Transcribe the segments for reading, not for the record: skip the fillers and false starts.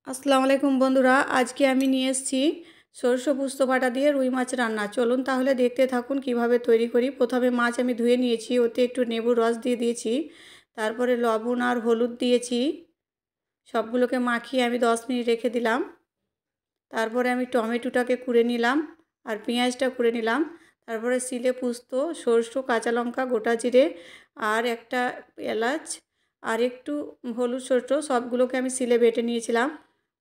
আসসালামু আলাইকুম বন্ধুরা, আজকে আমি নিয়ে এসেছি সরষে পোস্ত বাটা দিয়ে রুই মাছ রান্না। চলুন তাহলে দেখতে থাকুন কিভাবে তৈরি করি। প্রথমে মাছ আমি ধুয়ে নিয়েছি, ওতে একটু লেবুর রস দিয়ে দিয়েছি, তারপরে লবণ আর হলুদ দিয়েছি। সবগুলোকে মাখিয়ে আমি 10 মিনিট রেখে দিলাম। তারপরে আমি টমেটোটাকে কুড়ে নিলাম আর পেঁয়াজটা কুড়ে নিলাম। তারপরে সিলে পোস্ত, সরষে, কাঁচা লঙ্কা, গোটা জিরে আর একটা এলাচ আর একটু হলুদ সরষে সবগুলোকে আমি সিলে বেটে নিয়েছিলাম।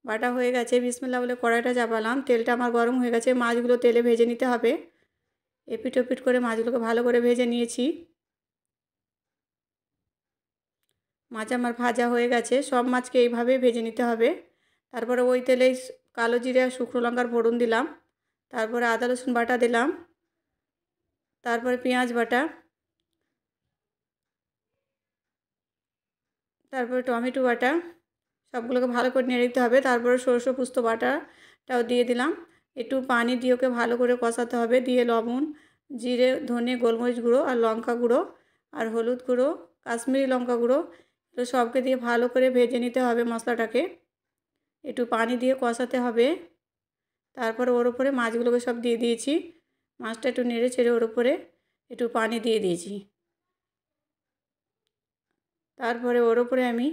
বাটা হয়ে গেছে। বিসমিল্লাহ বলে কড়াইটা চাপালাম, তেলটা আমার গরম হয়ে গেছে। মাছগুলো তেলে ভেজে নিতে হবে। এপিট ওপিট করে মাছগুলোকে ভালো করে ভেজে নিয়েছি। মাছ আমার ভাজা হয়ে গেছে। সব মাছকে এইভাবে ভেজে নিতে হবে। তারপরে ওই তেলেই কালো জিরে আর শুকনো লঙ্কার ফোড়ন দিলাম। তারপরে আদা রসুন বাটা দিলাম। তারপরে পেঁয়াজ বাটা, তারপরে টমেটো বাটা, সবগুলোকে ভালো করে নেড়ে দিতে হবে। তারপরে সরষে পোস্ত বাটাটাও দিয়ে দিলাম। একটু পানি দিয়ে ওকে ভালো করে কষাতে হবে। দিয়ে লবণ, জিরে, ধনে, গোলমরিচ গুঁড়ো আর লঙ্কা গুঁড়ো আর হলুদ গুঁড়ো, কাশ্মীরি লঙ্কা গুঁড়ো, তো সবকে দিয়ে ভালো করে ভেজে নিতে হবে মশলাটাকে। একটু পানি দিয়ে কষাতে হবে। তারপরে ওর উপরে মাছগুলোকে সব দিয়ে দিয়েছি। মাছটা একটু নেড়ে চেড়ে ওর উপরে একটু পানি দিয়ে দিয়েছি। তারপরে ওর উপরে আমি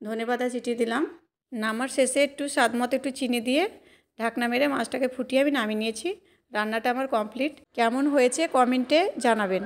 ধনেপাতা ছিটিয়ে দিলাম। নামার শেষে একটু স্বাদ মতো একটু চিনি দিয়ে ঢাকনা মেরে মাছটাকে ফুটিয়ে আমি নামিয়ে নিয়েছি। রান্নাটা আমার কমপ্লিট। কেমন হয়েছে কমেন্টে জানাবেন।